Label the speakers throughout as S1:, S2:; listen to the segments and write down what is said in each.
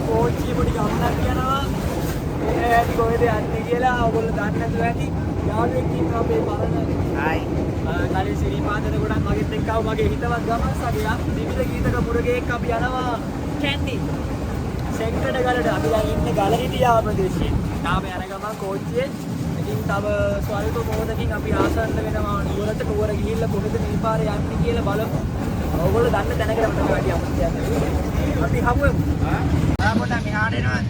S1: කෝච්චිය පොඩි ගමනක් යනවා. මේ ඇයි කොහෙද යන්නේ කියලා ඔයගොල්ලෝ දන්නේ නැතුව ඇති. යාළුවෙක් ඉන්නවා අපේ පරණ. හායි. කලින් සිරිපාදන ගොඩක් මගෙත් එක්ක ආව මගේ හිතවත් ගමන් සගයා. විවිධ ගීතක මුරගේක් අපි යනවා කැන්ඩි. සෙන්ටර් ගලට අපි දැන් ඉන්නේ ගලහිටියා ප්‍රදේශයේ. තාම යන ගමන් කෝච්චියේ ඉතින් තව ස්වල්ප මොහොතකින් අපි ආසන්න වෙනවා නුවරට. නුවර ගිහිල්ලා කොහෙද මේ පාරේ යන්නේ කියලා බලමු. ඔයගොල්ලෝ දන්න දැනගෙන තමයි වැඩි අමුත්‍යක්. අපි හමුවෙමු. ආ පොඩ්ඩක් මෙහාට එනවා.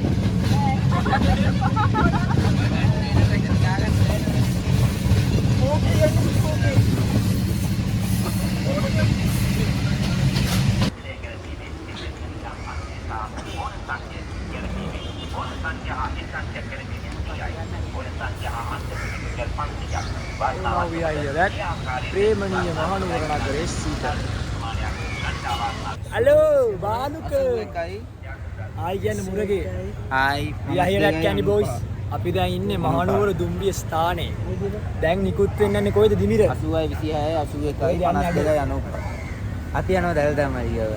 S1: Now we are here at ප්‍රේමණීය Mahanuwara නගරයේ සීත. Hello, Banuka. Hi, කියන්නේ මුරගේ.
S2: Hi.
S1: We are here at Candy Boys. අපි දැන් ඉන්නේ මහනුවර දුම්රිය ස්ථානයේ. දැන් නිකුත් වෙන්නන්නේ කොයිද දිමිර?
S2: 80යි 26යි 81යි 52යි 90. අපි යනවා දළදා මාලිගාව.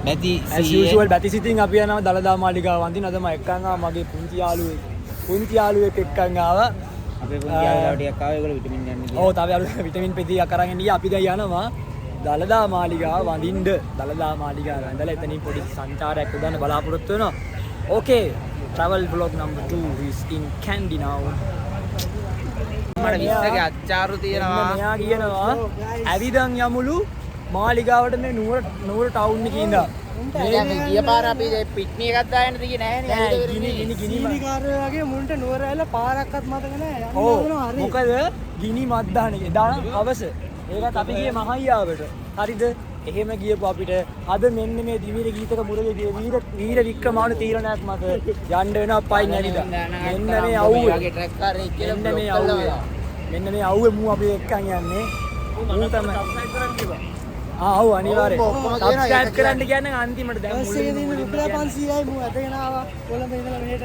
S2: නැති
S1: as usual බැතිසිතින් අපි යනවා දළදා මාලිගාව වන්දින. අද මම එක්කන් ආවා මගේ පුංචි යාළුවෙක් එක්කන් ආවා.
S2: අපේ පුංචි යාළුවා ටිකක් ආවා ඒගොල්ලෝ විටමින් යන්නේ කියලා.
S1: ඔව් තාම යාළුවා විටමින් පෙති අකරගෙන ගියා. අපි දැන් යනවා දළදා මාලිගාව වඳින්න. දළදා මාලිගාව ඇඳලා එතනින් පොඩි සංචාරයක් උදන්න බලාපොරොත්තු වෙනවා. Okay, travel vlog number 2 is in Kandy now.
S2: මට 20ක අච්චාරු තියෙනවා.
S1: මෙයා කියනවා ඇවිදන් යමුලු මාලිගාවට මේ නුවර ටවුන් එකේ ඉඳලා.
S2: දැන් ගිය පාර අපි පිට්නි එකක් දාන්න තියේ නැහැ නේ.
S1: ගිනි
S3: කාර්යය වගේ මුන්ට නුවර ඇවිල්ලා පාරක්වත් මතක නැහැ.
S1: ඔව් මොකද ගිනි මත් දාන එක එදා හවස. ඒකත් අපි ගියේ මහයියාවට. හරිද? එහෙම ගියපු අපිට අද මෙන්න මේ දිවිර ගීතක මුරගේ වීර වික්‍රමාන තීරණයක් මත යන්න වෙනවා පයින් ඇවිදා. මෙන්න මේ අවුව. මෙන්න මේ අවුව මූ අපි එක්කන් යන්නේ. මූ තමයි සබ්ස්ක්‍රයිබ් කරන්න කිව්වා. ඔව් අනිවාර්යයෙන්. සබ්ස්ක්‍රයිබ් කරන්න කියන්නේ අන්තිමට දැන්
S3: මුලින්ම රුපියල් 500යි මූ අදගෙන ආවා. කොළඹ ඉඳලා මෙහෙට.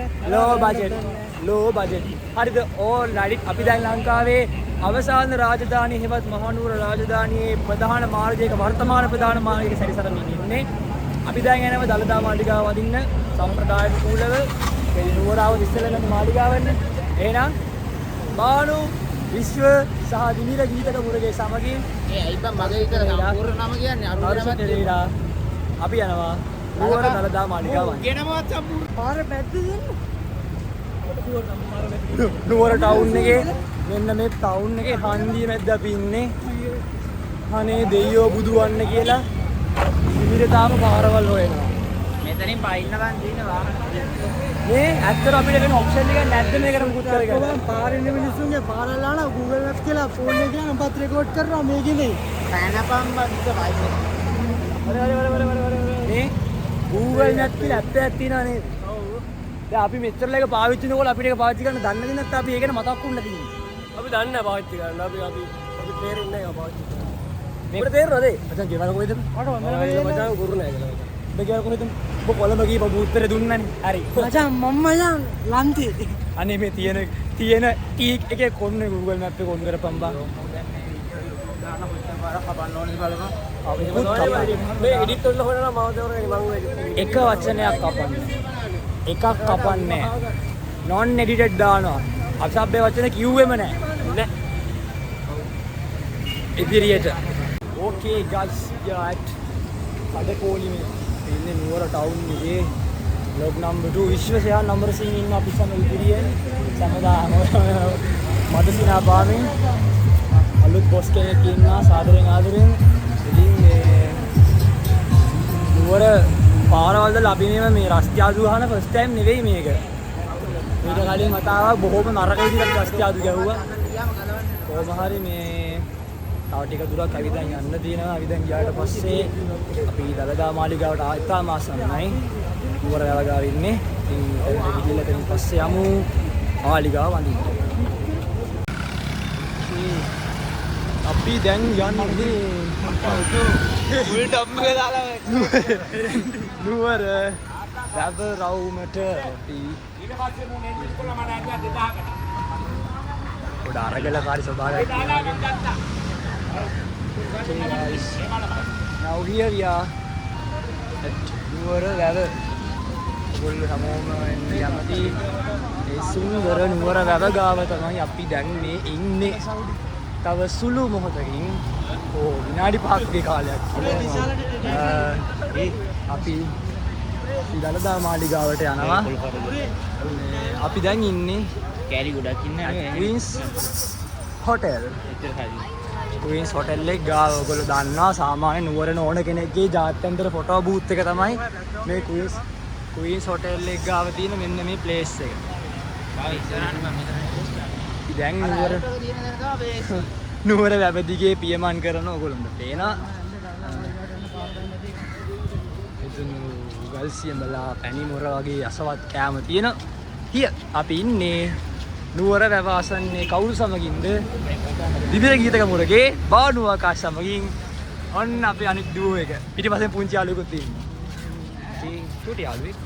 S1: low budget. හරිද? all right. අපි දැන් ලංකාවේ අවසාන රාජධානිය හෙවත් මහනුවර රාජධානියේ ප්‍රධාන මාර්ගයක වර්තමාන ප්‍රධාන මාර්ගයක සැරිසරමින් ඉන්නේ. අපි දැන් යනවා දළදා මාලිගාව වදින්න සම්ප්‍රදාය කුලව මේ නුවරාව ඉස්සෙල්ලා යන මාලිගාවන්නේ. එහෙනම් මානු විශ්ව සහ දිමිර ගීතක මුරගේ සමගින්
S2: ඒ අයිබන් මගේ විතර සම්පූර්ණ නම කියන්නේ අරුණමත්
S1: අපි යනවා නුවර දළදා මාලිගාව වදින්න.
S2: කියනවත් සම්පූර්ණ
S3: පාර පැද්ද දෙන්න.
S1: නුවර ටවුන් එකේ මෙන්න මේ ටවුන් එකේ හන්දිය මැද්ද අපි ඉන්නේ. අනේ දෙයියෝ බුදු වන්න කියලා දිමිර තාම පාරවල් හොයනවා.
S2: මෙතනින් පයින්නවන් දින වාහන
S1: මේ ඇත්තට අපිට වෙන ඔප්ෂන් එකක් නැද්ද මේකට මුකුත් කරගන්න?
S3: පාරේ ඉන්න මිනිස්සුන්ගේ පාරල් ලාලා Google Maps කියලා ෆෝන් එකේ ගියාම අපත් රෙකෝඩ් කරනවා මේකේ.
S2: පැනපම් බද්ද වයිස්.
S1: මේ Google Maps කියලා ඇප් එකක් තියෙනවා නේද? දැන් අපි මෙච්චර ලේක පාවිච්චි කරනකොට අපිට ඒක පාවිච්චි කරන්න දන්නේ නැත්නම් අපි ඒක ගැන මතක් වුණා තියෙන්නේ. අපි දන්නේ නැහැ පාවිච්චි කරන්න. අපි තේරෙන්නේ නැහැ පාවිච්චි කරන්න. මේකට තේරෙනවද? මචං ගෙවල කොහෙද? මචං ගුරු නැහැ කියලා. ඔබ ගෙවල කොහෙද? ඔබ කොළඹ ගිහපු උත්තරේ දුන්නනේ. හරි.
S3: මචං මම මචං ලන්තේ.
S1: අනේ මේ තියෙන ටීක් එකේ කොන්නේ Google Map එක ඔන් කරපම් බා. මේ එඩිට් වල හොයනවා මාව දවරේ මම එක වචනයක් කපන්නේ. එකක් කපන්නේ non edited දානවා. අසභ්‍ය වචන කිව්වෙම නැහැ. ඉදිරියට. Okay guys, yeah. කඩකෝලිමේ ඉන්නේ නුවර ටවුන් එකේ vlog number 2 විශ්වසයා නම්බර සීන් ඉන්න අපි සම ඉදිරියෙන් සමදාම මදසිනා පාමින් අලුත් බොස් කෙනෙක් ඉන්නවා සාදරයෙන් ආදරයෙන්. ඉතින් මේ නුවර පාරවල් වල අපි මේ රස්තියාදු ගහන ෆස්ට් ටයිම් නෙවෙයි මේක. ඊට කලින් මතාවක් බොහොම නරක විදිහට රස්තියාදු ගැහුවා. කොහොම හරි මේ තව ටික දුරක් ඇවිදන් යන්න තියෙනවා. ඇවිදන් ගියාට පස්සේ අපි දළදා මාලිගාවට ආයෙත් ආසන්නයි. නුවර දළගාව ඉන්නේ. ඉතින් එතන ගිහිල්ලා එතනින් පස්සේ යමු මාලිගාව වඳින්න. අපි දැන් යන්නේ
S2: ෆුල් ටොප් එක දාලා
S1: නුවර රැඳ රවුමට අපි
S2: ඊට පස්සේ මම නෙට් ඉස්කෝල මම ඇදුවා 2000කට.
S1: පොඩ අරගලකාරී ස්වභාවයක් තියෙනවා. Now here we are at නුවර වැව ඔයගොල්ලෝ හැමෝම එන්න යමති. ඒ සුන්දර නුවර වැව ගාව තමයි අපි දැන් මේ ඉන්නේ. තව සුළු මොහොතකින් විනාඩි 5ක කාලයක් අපි දළදා මාලිගාවට යනවා. අපි දැන් ඉන්නේ
S2: කැරි ගොඩක් ඉන්නේ
S1: ක්වීන්ස් හොටෙල්. ක්වීන්ස් හොටෙල් එක ගාව ඔයගොල්ලෝ දන්නවා සාමාන්‍ය නුවරන ඕන කෙනෙක්ගේ ජාත්‍යන්තර ෆොටෝ බූත් එක තමයි මේ ක්වීන්ස් හොටෙල් එක ගාව තියෙන මෙන්න මේ ප්ලේස් එක. දැන් නුවර වැව දිගේ පියමන් කරන ඔයගොල්ලන්ට පේනවා. එතන ගල්සියඹලා පැණි මොර වගේ අසවත් කෑම තියෙන. හිය අපි ඉන්නේ නුවර වැව ආසන්නයේ කවුරු සමගින්ද? විවිධ ගීතක මුරගේ බානු ආකාශ සමගින්. ඔන්න අපි අනිත් ඩුවෝ එක. පිටිපස්සෙන් පුංචි යාළුවෙකුත් ඉන්නවා. ඉතින් චූටි යාළුවෙක්.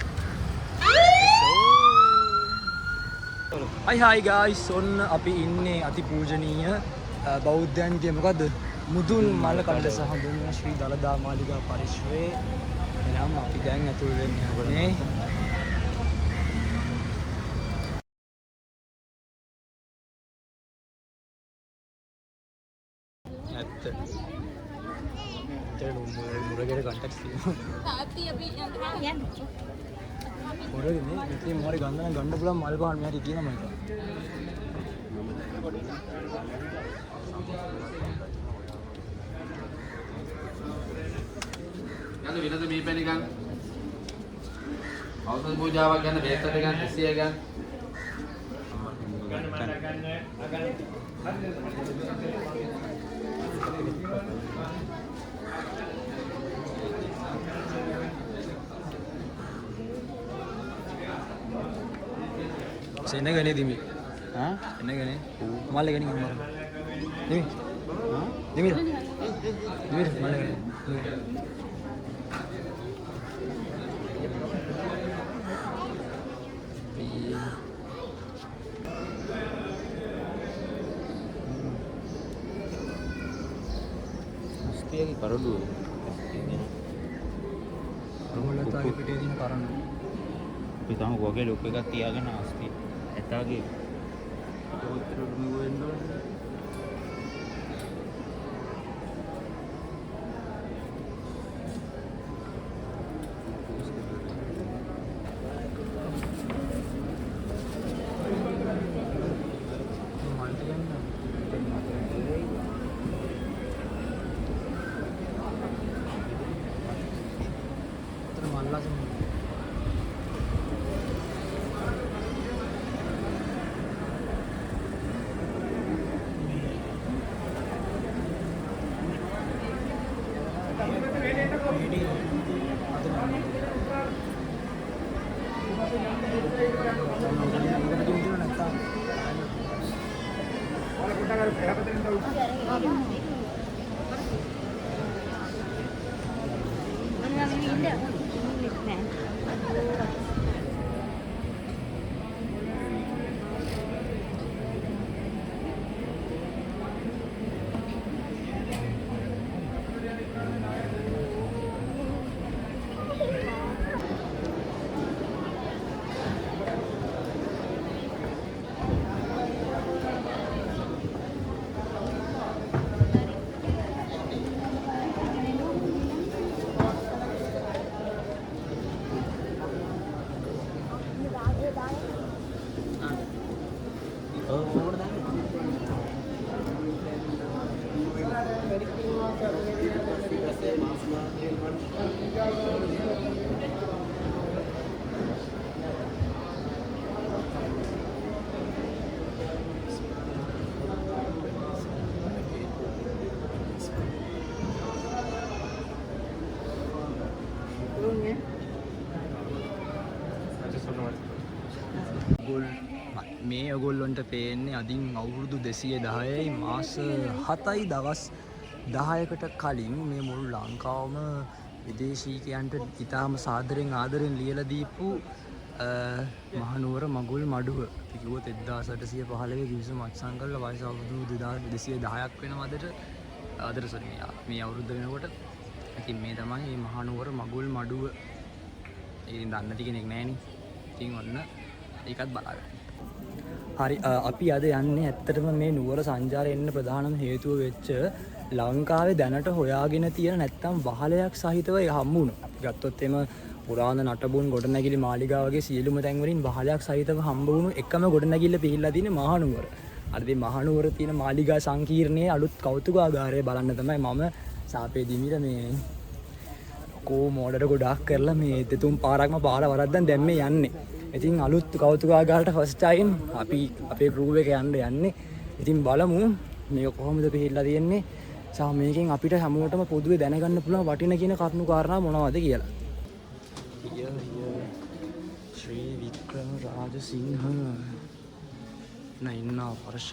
S1: hi guys ඔන්න අපි ඉන්නේ අතිපූජනීය බෞද්ධයන්ගේ මොකද්ද මුදුන් මල කඩ සහ හඳුන්වන ශ්‍රී දළදා මාලිගා පරිශ්‍රයේ. එනම් අපි දැන් ඇතුල් වෙන්නේ ඕනේ. ඇත්ත. මුරගේ කන්ටැක්ට්ස් තියෙනවා.
S4: තාත්ති අපි යන්න.
S1: මුරගේ ඉතින් මොහරි ගන්න පුළුවන් මල් පහන් මෙහාට තියෙනවා මම.
S5: යන්න විනද මේ පැණි ගන්න. ඖෂධ පූජාවක් ගන්න බේතර ගන්න 200 ගන්න.
S1: සෙන ගනේ දිමි.
S2: හා
S1: එන ගනේ. මල් ගනේ මම. දිමි. දිමි. දිමි මල් ගනේ.
S2: ස්තියගේ කරඩුව
S1: රොමලතාගේ පිටේ දින කරන්න.
S2: අපි තම ගෝගේ ලොකු එකක් තියාගෙන ආස්ති ඇතාගේ
S1: මේ ඔයගොල්ලන්ට පේන්නේ අදින් අවුරුදු 210යි මාස 7යි දවස් 10කට කලින් මේ මුළු ලංකාවම විදේශීකයන්ට ඉතාම සාදරෙන් ආදරෙන් ලියලා දීපු මහනුවර මගුල් මඩුව. අපි කිව්වොත් 1815 කිවිසුම අත්සන් කරලා වයස අවුරුදු 2210ක් වෙනවා අදට මේ අවුරුද්ද වෙනකොට. ඉතින් මේ තමයි මේ මහනුවර මගුල් මඩුව. ඉතින් දන්න නැති කෙනෙක් නැහැනේ. ඉතින් ඔන්න ඒකත් බලාගන්න. හරි අපි අද යන්නේ ඇත්තටම මේ නුවර සංචාරය එන්න ප්‍රධානම හේතුව වෙච්ච ලංකාවේ දැනට හොයාගෙන තියෙන නැත්තම් වහලයක් සහිතව හම්බ වුණා. අපි ගත්තොත් එම පුරාණ නටබුන් ගොඩනැගිලි මාලිගා වගේ සියලුම තැන් වලින් වහලයක් සහිතව හම්බ වුණු එකම ගොඩනැගිල්ල පිහිල්ලා තියෙන්නේ මහනුවර. අර මේ මහනුවර තියෙන මාලිගා සංකීර්ණයේ අලුත් කෞතුකාගාරය බලන්න තමයි මම සාපේ දිමිර මේ කෝ මෝඩර ගොඩක් කරලා මේ දෙතුන් පාරක්ම පාර වරද්දන් දැන් මේ යන්නේ. ඉතින් අලුත් කෞතුකාගාරයට ෆස්ට් ටයිම් අපි අපේ ගෲප් එක යන්නේ. ඉතින් බලමු මේක කොහොමද පිළිලා තියෙන්නේ. සහ මේකෙන් අපිට හැමෝටම පොදුවේ දැනගන්න පුළුවන් වටින කියන කරුණු කාරණා මොනවද කියලා. ශ්‍රී වික්‍රම රාජසිංහ නයින්නා වර්ෂ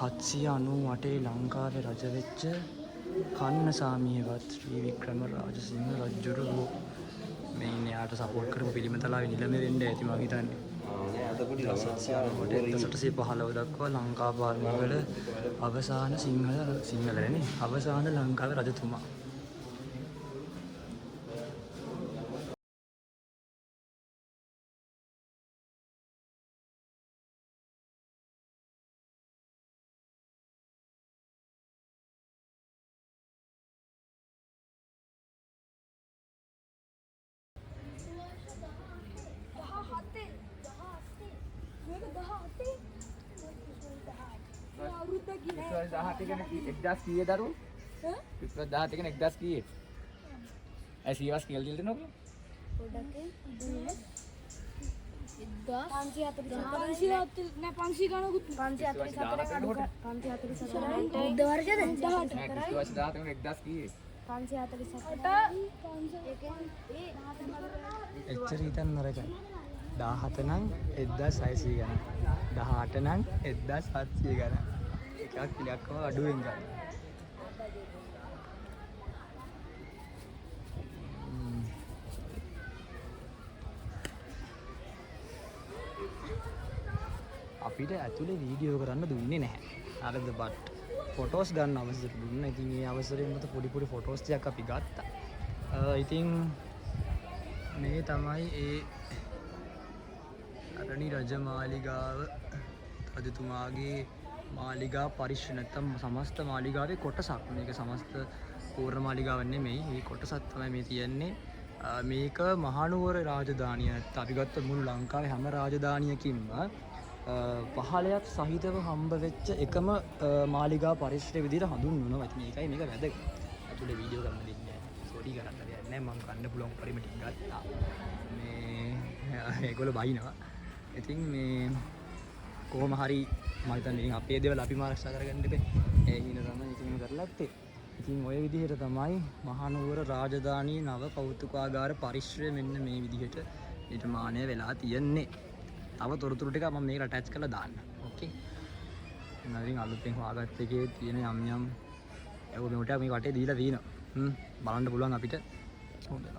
S1: 1798 ලංකාවේ රජ වෙච්ච කන්නසාමියවත් ශ්‍රී වික්‍රම රාජසිංහ රජුරු මේ ඉන්නේ යාට සපෝට් කරපු පිළිමතලාවේ නිලමේ වෙන්න ඇති මම හිතන්නේ. 1715 දක්වා ලංකා පාලනය වල අවසාන සිංහලනේ අවසාන ලංකාවේ රජතුමා.
S2: විශ්වාස 18 කෙනෙක් 1000 කීයේ දරුවෝ? විශ්වාස 18 කෙනෙක් 1000 කීයේ? ඇයි සීවාස් කියලා දෙන්න ඕක?
S4: පොඩ්ඩක් 544 නෑ 500 ගණකුත් 544 බුද්ධ වර්ගද 18
S2: විශ්වාස 18 කෙනෙක් 1000 කීයේ?
S4: 547
S1: එච්චර හිතන්න නරකයි. 17 නම් 1600 ගණන්. 18 නම් 1700 ගණන්. එකක් ඉලක්කම අඩුවෙන් ගන්න. අපිට ඇතුලේ වීඩියෝ කරන්න දුන්නේ නැහැ. හරිද? බට් ෆොටෝස් ගන්න අවසර දුන්නා. ඉතින් මේ අවසරයෙන් මත පොඩි ෆොටෝස් ටිකක් අපි ගත්තා. ඉතින් මේ තමයි ඒ අරණි රජමාලිගාව රජතුමාගේ මාලිගා පරිශ්‍රය නැත්නම් සමස්ත මාලිගාවේ කොටසක්. මේක සමස්ත පූර්ණ මාලිගාවක් නෙමෙයි. මේ කොටසක් තමයි මේ තියෙන්නේ. මේක මහනුවර රාජධානිය. නැත්නම් අපි ගත්ත මුළු ලංකාවේ හැම රාජධානියකින්ම පහලයක් සහිතව හම්බ වෙච්ච එකම මාලිගා පරිශ්‍රය විදිහට හඳුන්වනවා. මේකයි මේක වැදගත්. අතුලේ වීඩියෝ කරන්න දෙන්නේ නැහැ. සෝරි කරන්න දෙයක් නැහැ. මම ගන්න පුළුවන් පරිම ටික ගත්තා. මේ ඒගොල්ලෝ බයිනවා. ඉතින් මේ කොහොම හරි මම හිතන්නේ අපේ දේවල් අපිම ආරක්ෂා කරගන්න ඉබේ. ඒ හින තමයි ඉතින් කරලා ඇත්තේ. ඉතින් ওই විදිහට තමයි මහනුවර රාජධානී නව කෞතුකාගාර පරිශ්‍රය මෙන්න මේ විදිහට නිර්මාණය වෙලා තියෙන්නේ. තව තොරතුරු ටික මම මේකට ඇටච් කරලා දාන්න. ඕකේ. ඉතින් අලුතෙන් හොයාගත්ත එකේ තියෙන යම් ඒක මෙවට මේ වටේ දීලා තියෙනවා. බලන්න පුළුවන් අපිට. හොඳයි.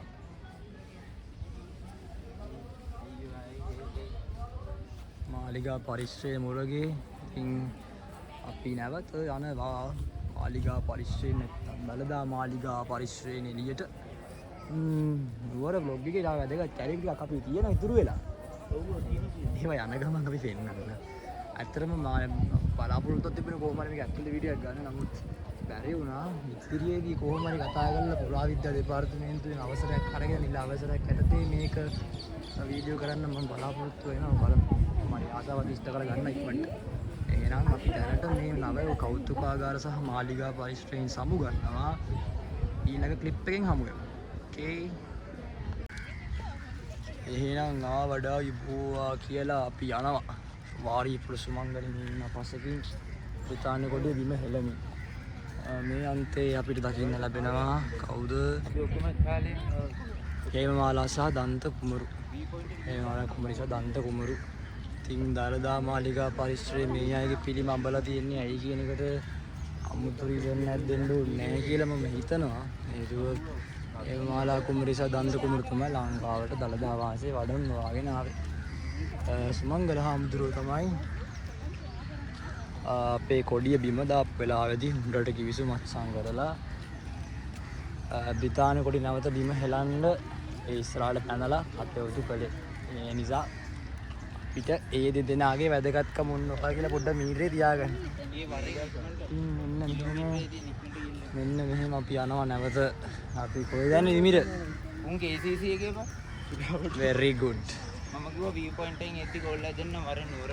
S1: මාලිගා පරිශ්‍රයේ මුරගේ ඉතින් අපි නැවත යනවා මාලිගා පරිශ්‍රයේ නැත්නම් දළදා මාලිගා පරිශ්‍රයෙන් එළියට නුවර බ්ලොග් එකේ දාලා වැදගත් කැලේ ටිකක් අපි තියෙන ඉතුරු වෙලා ඒවා යන ගමන් අපි පෙන්නන්න. ඇත්තටම මම බලාපොරොත්තුවක් තිබුණේ කොහොම හරි මේක ඇක්චුअली වීඩියෝ එකක් ගන්න. නමුත් බැරි වුණා. ඉතිරියේදී කොහොම හරි කතා කරලා පුරාවිද්‍යා දෙපාර්තමේන්තුවෙන් අවසරයක් අරගෙන ඉල්ල අවසරයක් ඇතතේ මේක වීඩියෝ කරන්න මම බලාපොරොත්තු වෙනවා. බලමු. මම ආසාවත් ඉෂ්ට කරගන්න ඉක්මනට. එහෙනම් අපි දැනට මේ නව කෞතුකාගාර සහ මාලිගා පරිශ්‍රයෙන් සමු ගන්නවා. ඊළඟ ක්ලිප් එකෙන් හමු වෙමු. ඕකේ. එහෙනම් වඩා ඉබුවා කියලා අපි යනවා. වාරී පුරුසුමංගලින් ඉන්න පස්සකින් ප්‍රතාන කොටේ බිම හෙළමින්. මේ අන්තේ අපිට දකින්න ලැබෙනවා කවුද? හේමමාලා සහ දන්ත කුමරු. හේමමාලා කුමරු සහ දන්ත කුමරු. ඉතින් දළදා මාලිගා පරිශ්‍රයේ මේ අයගේ පිළිම අඹලා තියෙන්නේ ඇයි කියන එකට අමුතු රීසන් දෙන්න ඕනේ නැහැ කියලා මම හිතනවා. ඒකව හේමමාලා කුමරු සහ දන්ත කුමරු තමයි ලංකාවට දළදා වාසයේ වඩම් වාගෙන ආවේ. සුමංගල හාමුදුරුවෝ තමයි අපේ කොඩිය බිම දාපු වෙලාවේදී හොඳට කිවිසුමත් සංගරලා බ්‍රිතාන්‍ය කොඩි නැවත බිම හෙලන්න ඒ ඉස්සරහට පැනලා අතයොතු කළේ. ඒ නිසා පිට ඒ දෙදෙනාගේ වැදගත්කම මොනවා කියලා පොඩ්ඩක් මීටරේ තියාගන්න. මෙන්න මෙහෙම අපි යනවා නැවත. අපි කොහෙද යන්නේ නිමිර?
S2: උන් KCC එකේ බා.
S1: very good.
S2: මම කිව්වා view point එකෙන් එද්දි කෝල්ලා දෙන්න වරෙන් නුවර.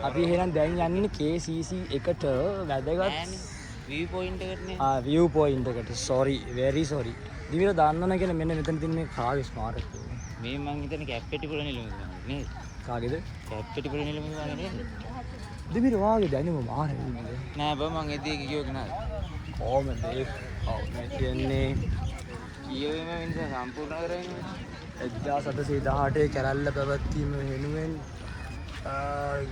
S1: අපි එහෙනම් දැන් යන්නේ KCC එකට වැදගත්
S2: view point එකටනේ.
S1: view point එකට. sorry very sorry. දිවිර දාන්නන කියන මෙන්න මෙතන තියෙන මේ කාගේ ස්මාරකය.
S2: මේ මං හිතන්නේ කැප්පෙටිපොළ නිලමේ නේද?
S1: කාගේද?
S2: කැප්පෙටිපොළ නිලමේ වගේ නේද?
S1: දිවිර වාගේ දැනුම මාරේ.
S2: නෑ බා මං එද්දි කිව්ව කෙනා.
S1: කොහමද ඒ? ඔව් මේ කියන්නේ
S2: කියවෙම වෙනස සම්පූර්ණ කරගෙන
S1: 1718 කැරැල්ල පැවැත්වීම වෙනුවෙන්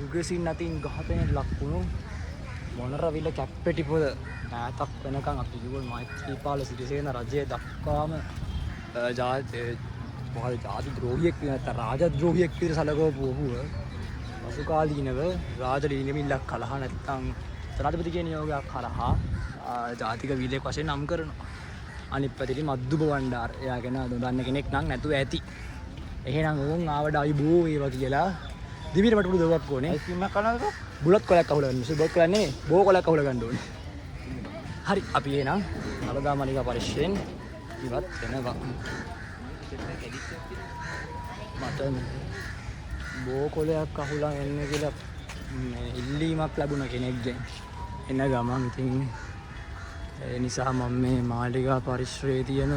S1: යුගසින් අතින් ඝාතනයට ලක් වුණු මොනරවිල කැප්පෙටිපොළ ඈතක් වෙනකන් අපි කිව්වොත් මෛත්‍රීපාල සිරිසේන රජය දක්වාම ජාති ද්‍රෝහියෙක් නැත්නම් රාජද්‍රෝහියෙක් විදිහට සැලකවපු ඔහුව පසු කාලීනව රාජලීනමිල්ලක් කලහ නැත්නම් ජනාධිපතිගේ නියෝගයක් කරහා ජාතික වීරයෙක් වශයෙන් නම් කරනවා. අනිත් පැත්තේ මද්දුබ වණ්ඩාර. එයා ගැන දන්න කෙනෙක් නම් නැතුව ඇති. එහෙනම් ඕන් ආවඩ අයිබෝ වේවා කියලා දිවිර මට පුදු දවක් ඕනේ.
S2: අයිස්ක්‍රීම් එකක් කනවද?
S1: බුලත් කොලයක් අහුල ගන්න. බුලත් කොලයක් නෙමෙයි. බෝ කොලයක් අහුල ගන්න ඕනේ. හරි අපි එහෙනම් අලගාමලිකා පරිශ්‍රයෙන් ඉවත් වෙනවා. මට බෝ කොලයක් අහුලා එන්න කියලා ඉල්ලීමක් ලැබුණ කෙනෙක්ගෙන් එන ගමන් ඉතින් ඒ නිසා මම මේ මාලිගා පරිශ්‍රයේ තියෙන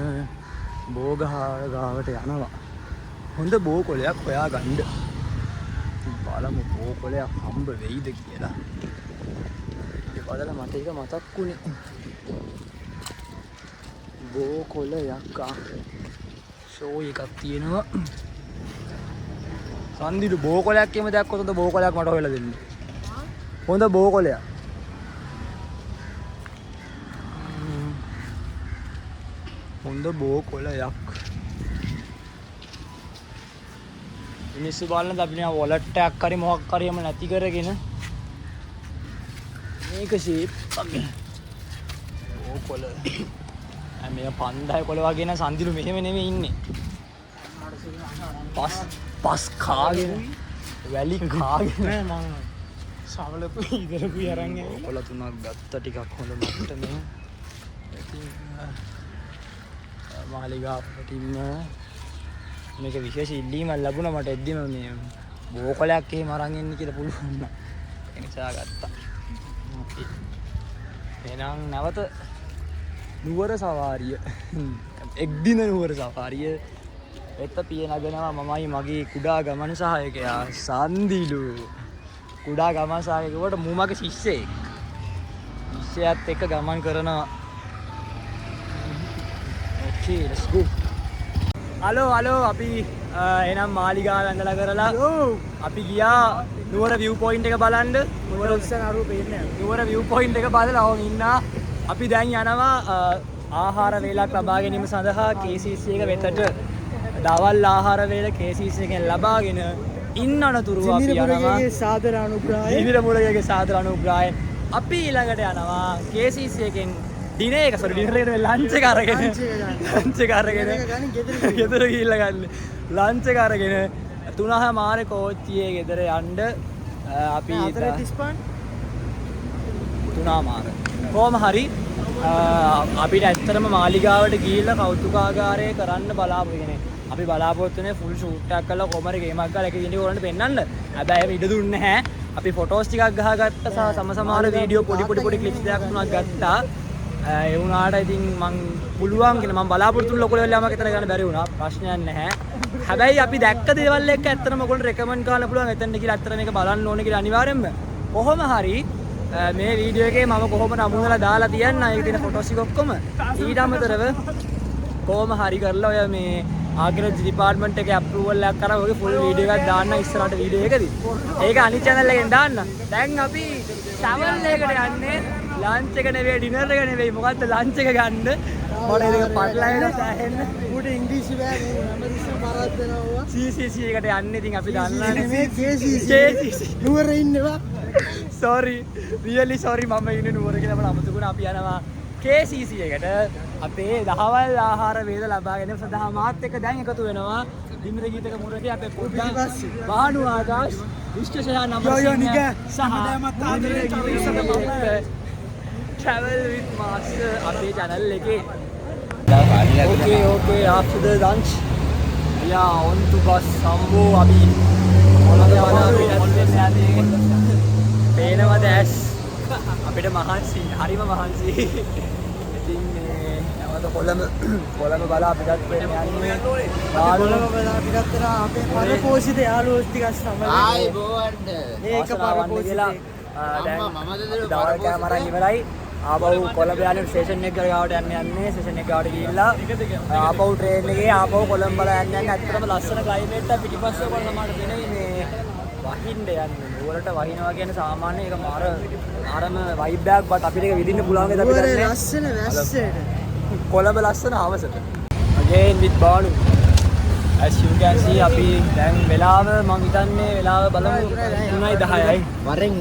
S1: බෝගහ ගාවට යනවා. හොඳ බෝ කොලයක් හොයාගන්න. බලමු බෝ කොලයක් හම්බ වෙයිද කියලා. ඒ බලලා මට ඒක මතක් වුණේ. බෝ කොලයක් ෂෝ එකක් තියෙනවා. සන්දිදු බෝ කොලයක් එම දැක්කොත් හොඳ බෝ කොලයක් මට හොයලා දෙන්න. හොඳ බෝ කොලයක්. හොඳ බෝ කොලයක්. මිනිස්සු බලන්න අපි නේ වොලට් එකක් හරි මොකක් හරි එම නැති කරගෙන මේක ෂේප් අපි බෝ කොල. මේ පන්දයි කොල වගේ න සන්දිලු මෙහෙම නෙමෙයි ඉන්නේ. පස් කාගෙන වැලි කාගෙන මම සවලපු ඉදරපු අරන් ආවේ. කොල තුනක් ගත්ත ටිකක් හොඳ මට මේ. මාලිගා පිටින්ම මේක විශේෂ ඉල්ලීමක් ලැබුණා මට එද්දිම මේ බෝ කොලයක් එහෙම අරන් එන්න කියලා පුළුවන් නම් ඒ නිසා ගත්තා. එහෙනම් නැවත නුවර සවාරිය එක් දින නුවර සවාරිය එත පිය නගනවා මමයි මගේ කුඩා ගමන සහායකයා සන්දිලු. කුඩා ගමන සහායකයාට මූ මගේ ශිෂ්‍යයෙක්. ශිෂ්‍යයාත් එක්ක ගමන් කරනවා. Okay, let's go. හලෝ අපි එහෙනම් මාලිගාව ඇඳලා කරලා අපි ගියා නුවර view point එක බලන්න. නුවර උස්සන අරුව පේන්නේ. නුවර view point එක බලලා ඕන් ඉන්නා. අපි දැන් යනවා ආහාර වේලක් ලබා ගැනීම සඳහා KCC එක වෙතට. දවල් ආහාර වේල KCC එකෙන් ලබාගෙන ඉන්න අනතුරුව අපි යනවා
S3: සාදර අනුග්‍රහය.
S1: දිවිර මුලගේ සාදර අනුග්‍රහය. අපි ඊළඟට යනවා KCC එකෙන් ඩිනර් එක ලන්ච් එක අරගෙන ගෙදර ගිහිල්ලා ගන්න. ලන්ච් එක අරගෙන 3:00 මාරේ කෝච්චියේ ගෙදර යන්න අපි 3:00 මාර. කොහොම හරි අපිට ඇත්තටම මාලිගාවට ගිහිල්ලා කෞතුකාගාරය කරන්න බලාපොරොත්තු අපි බලාපොරොත්තු වෙන්නේ ෆුල් ෂූට් එකක් කරලා කොහමද ගේමක් ගාලා එක ඉන්නේ ඕනට පෙන්නන්න. හැබැයි ඒක ඉඩ දුන්නේ නැහැ. අපි ෆොටෝස් ටිකක් ගහගත්තා සහ සමසමාර වීඩියෝ පොඩි ක්ලිප්ස් දෙකක් තුනක් ගත්තා. ඒ වුණාට ඉතින් මං පුළුවන් කියන මම බලාපොරොත්තු වුණු ලොකු ලෙවල් එකක් එතන ගන්න බැරි වුණා. ප්‍රශ්නයක් නැහැ. හැබැයි අපි දැක්ක දේවල් එක්ක ඇත්තටම ඔයගොල්ලෝ රෙකමන්ඩ් කරන්න පුළුවන් එතනට කියලා ඇත්තට මේක බලන්න ඕනේ කියලා අනිවාර්යෙන්ම. කොහොම හරි මේ වීඩියෝ එකේ මම කොහොම නමුනලා දාලා තියන්න ඒක තියෙන ෆොටෝස් ටික ඔක්කොම. ඊට අමතරව කොහොම හරි කරලා ඔය මේ ආග්‍රහ ඩිපාර්ට්මන්ට් එකේ අප්‍රූවල් එකක් කරා ඔයගේ ෆුල් වීඩියෝ එකක් දාන්න ඉස්සරහට වීඩියෝ එකදී. ඒක අනිත් channel එකෙන් දාන්න. දැන් අපි ටවල් එකකට යන්නේ. ලන්ච් එක නෙවෙයි ඩිනර් එක නෙවෙයි මොකද්ද ලන්ච් එක ගන්න. මොකද ඒක පටලැවෙන සෑහෙන්න.
S3: උඩ ඉංග්‍රීසි බෑ හැමතිස්සෙම බරක් දෙනවා.
S1: CCC එකට යන්නේ. ඉතින් අපි දන්නානේ
S3: මේ KCC නුවර ඉන්නවා.
S1: sorry really sorry මම ඉන්නේ නුවර කියලා මම අමතකුණා. අපි යනවා KCC එකට අපේ දහවල් ආහාර වේද ලබා ගැනීම සඳහා මාත් එක්ක දැන් එකතු වෙනවා දිමිර ගීතක මුරටි අපේ පොඩ්ඩක් බානු ආකාශ විශ්වසයා නම්බරසිංහ සහ travel with master අපේ channel එකේ okay after the lunch we are on to bus සම්බෝ අපි මොනවද පේනවද ඇස් අපිට මහන්සි හරිම මහන්සි ඉතින් මේ නැවත කොළඹ බලා අපිටත් වෙන්න යන්නේ
S3: කොළඹ බලා අපිටත් වෙන අපේ පරපෝෂිත යාළුවෝ ටිකක් සමග
S2: බෝවන්ඩ
S3: ඒක පරපෝෂිත
S1: දැන් දවල් කැමරා ඉවරයි ආපහු කොළඹ යන ස්ටේෂන් එක ගාවට යන්නේ ස්ටේෂන් එක ගාවට ගිහිල්ලා ආපහු ට්‍රේන් එකේ ආපහු කොළඹ බලා යන්නේ ඇත්තටම ලස්සන ක්ලයිමේට් එක පිටිපස්සේ බලන මාට දෙනේ මේ වහින්න යන්නේ නුවරට වහිනවා කියන්නේ සාමාන්‍ය ඒක මාරම වයිබ් එකක් බත් අපිට ඒක විඳින්න පුළුවන් වේද අපිට
S3: නුවර ලස්සන වැස්සට
S1: කොළඹ ලස්සන හවසට again with Banu as you can see අපි දැන් වෙලාව මම හිතන්නේ වෙලාව බලමු 3:10යි
S2: වරෙන්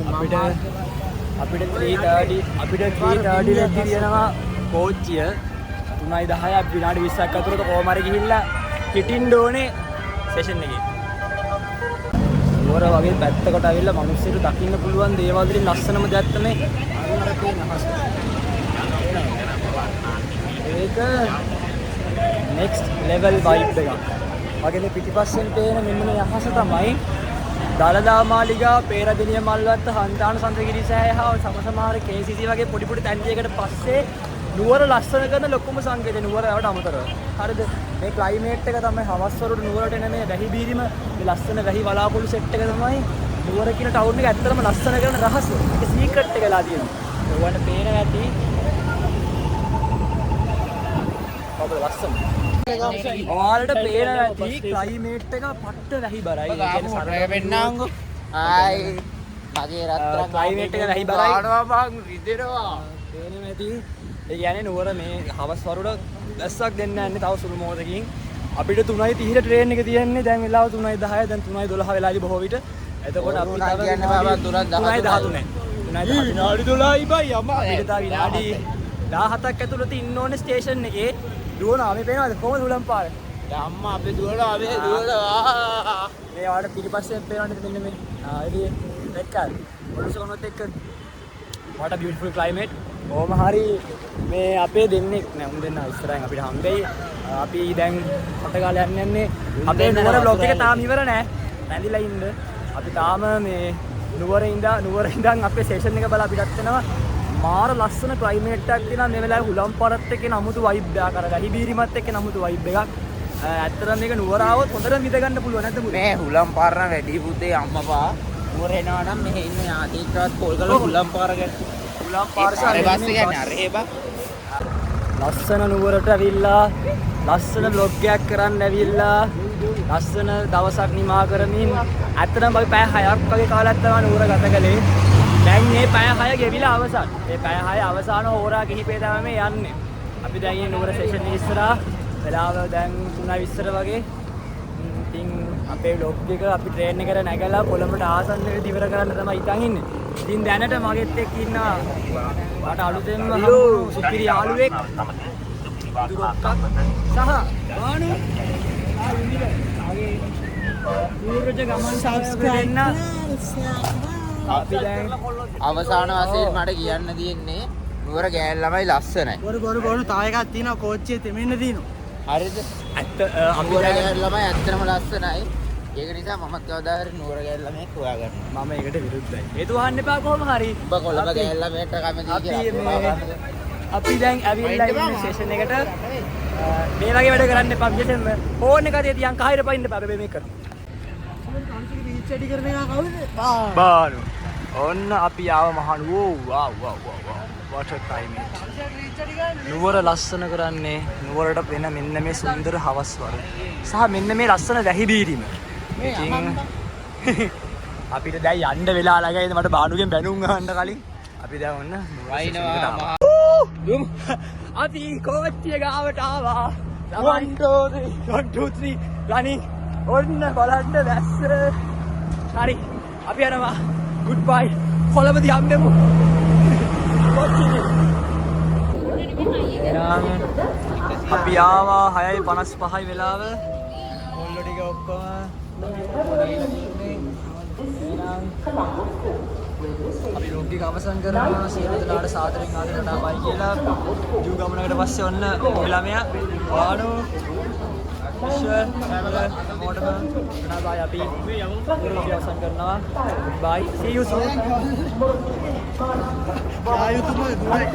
S1: අපිට 3:30 අපිට 3:30 ලැබි තියෙනවා කෝච්චිය 3:10යි අපි විනාඩි 20ක් අතරට කොහොම හරි ගිහිල්ලා හිටින්න ඕනේ සෙෂන් එකේ නුවර වගේ පැත්තකට අවිල්ලා මිනිස්සුන්ට දකින්න පුළුවන් දේවල් වලින් ලස්සනම දෙයක් තමයි ඒක next level vibe එකක්. වගේ පිටිපස්සෙන් පේන මෙන්න මේ අහස තමයි දලදා මාලිගා, පේරදෙනිය මල්වත්ත, හන්තාන සඳගිරි සෑය හා සමසමාර KCC වගේ පොඩි පොඩි තැන්දියකට පස්සේ නුවර ලස්සන කරන ලොකුම සංකේතය නුවරට අමතරව. හරිද? මේ ක්ලයිමේට් එක තමයි හවස් වරුට නුවරට එන මේ වැහි බීරිම මේ ලස්සන වැහි වලාකුළු සෙට් එක තමයි නුවර කියන ටවුන් එක ඇත්තටම ලස්සන කරන රහස. ඒක සීක්‍රට් එකලා තියෙනවා. ඔයාලට පේන ඇති. ඔබ ලස්සන. ඔයාලට පේන ඇති ක්ලයිමේට් එක පට්ට වැහි බරයි. ඒ කියන්නේ සරල
S2: වෙන්නාංගෝ ආයි මගේ රත්තරන්
S1: ක්ලයිමේට් එක වැහි බරයි.
S2: ආනවා මං රිදෙනවා
S1: පේනවා ඇති. ඒ කියන්නේ නුවර මේ හවස් වරුට දැස්සක් දෙන්න යන්නේ තව සුළු මොහොතකින්. අපිට 3:30 ට්‍රේන් එක තියෙන්නේ. දැන් වෙලාව 3:10 දැන් 3:12 වෙලාදී බොහෝ විට. එතකොට අපි තව
S2: කියන්නේ බබා
S1: 3:13 විනාඩි 12යි බයි අම්මා. අපිට තව විනාඩි 17ක් ඇතුළත ඉන්න ඕනේ ස්ටේෂන් එකේ. දුවනවා මේ පේනවද කොහොමද උලම් පාර?
S2: අම්මා අපි දුවනවා මේ දුවනවා
S1: මේ වාට පිටිපස්සෙන් පේනවනේ මෙන්න මේ. ඉතින් දැක්කද? පොලිසකනොත් එක්ක what a beautiful climate. ඕම හරි මේ අපේ දෙන්නෙක් නෑ උන් දෙන්නා ඉස්සරහින් අපිට හම්බෙයි. අපි දැන් පටගාලා යන්නේ අපේ නුවර බ්ලොග් එක තාම ඉවර නෑ. රැඳිලා ඉන්න. අපි තාම මේ නුවර ඉඳන් අපේ ස්ටේෂන් එක බලලා අපිටත් එනවා. මාර ලස්සන ක්ලයිමේට් එකක් තියෙනවා. මේ වෙලාවේ හුලම් පාරත් එක්ක නමුතු වයිබ් එකක් අර වැහි බීරිමත් එක්ක නමුතු වයිබ් එකක්. ඇත්තටම මේක නුවර ආවොත් හොඳට විඳ ගන්න පුළුවන් නැද්ද මුල?
S2: මේ හුලම් පාර නම් වැඩි පුතේ අම්මපා නුවර එනවා නම් මෙහෙ ඉන්න ආදීකවත් කෝල් කරලා හුලම් පාර ගැන හුලම් පාර සාරේ බස් එක යන්නේ අර ඒ බා
S1: ලස්සන නුවරට ඇවිල්ලා ලස්සන බ්ලොග් එකක් කරන්න ඇවිල්ලා ලස්සන දවසක් නිමා කරමින් ඇත්තටම අපි පැය 6ක් වගේ කාලයක් තමයි නුවර ගත කළේ. දැන් මේ පැය 6 ගෙවිලා අවසන්. මේ පැය 6 අවසාන හෝරා කිහිපේ තමයි මේ යන්නේ. අපි දැන් ඉන්නේ නුවර ස්ටේෂන් එකේ ඉස්සරහා. වෙලාව දැන් 3:20 වගේ. ඉතින් අපේ බ්ලොග් එක අපි ට්‍රේන් එකට නැගලා කොළඹට ආසන්න වෙලාවට ඉවර කරන්න තමයි හිතන් ඉන්නේ. ඉතින් දැනට මගෙත් එක්ක ඉන්නවා මට අලුතෙන්ම හම්බුණු සුපිරි යාළුවෙක් දුරක්කක් සහ බානු ඌරජ ගමන් සබ්ස්ක්‍රයිබ් අපි දැන්
S2: අවසාන වශයෙන් මට කියන්න තියෙන්නේ නුවර ගෑල් ළමයි ලස්සනයි.
S3: බොරු තව එකක් තියෙනවා කෝච්චියේ තෙමෙන්න තියෙනවා.
S2: හරිද?
S1: ඇත්ත අපි
S2: නුවර
S1: දැන්
S2: ගෑල් ළමයි ඇත්තටම ලස්සනයි. ඒක නිසා මමත් කවදා හරි නුවර ගෑල් ළමයෙක් හොයාගන්නවා.
S1: මම ඒකට විරුද්ධයි. හේතු වහන්න එපා කොහොම හරි.
S2: ඔබ කොළඹ ගෑල් ළමයට කැමතියි කියලා.
S1: අපි දැන් ඇවිල්ලා ඉන්නේ ස්ටේෂන් එකට. මේ වගේ වැඩ කරන්න එපා. විශේෂයෙන්ම ෆෝන් එක තියදී යන් කහිර පයින්න එපා. අපි මේක කරමු.
S3: රීච් කරන එක කවුද?
S1: බානු. ඔන්න අපි ආව මහනුවෝ. wow what a climate. නුවර ලස්සන කරන්නේ නුවරට වෙන මෙන්න මේ සුන්දර හවස් වරු. සහ මෙන්න මේ ලස්සන වැහි බීරිම. ඉතින් අපිට දැන් යන්න වෙලා ළඟයිද මට බානුගෙන් බැනුම් අහන්න කලින් අපි දැන් ඔන්න
S2: වයින්නවා
S1: අපි කෝච්චිය ගාවට ආවා 1 2 3 running ඔන්න බලන්න දැස්ස හරි අපි යනවා goodbye කොළඹදී හම්බෙමු කෝච්චියේ එහෙනම් අපි ආවා 6:55 වෙලාව. මුල්ලු ටික ඔක්කොම එහෙනම් අපි රොග්ගි අවසන් කරනවා. සියලු දෙනාට සාදරයෙන් ආදරණා බයි කියලා. ජූ ගමනකට පස්සේ ඔන්න ළමයා වාඩෝ විශ්වර් කැමරා මොඩම නෑ බයි අපි රොග්ගි අවසන් කරනවා. බයි see you soon.
S3: යා YouTube දුවයි.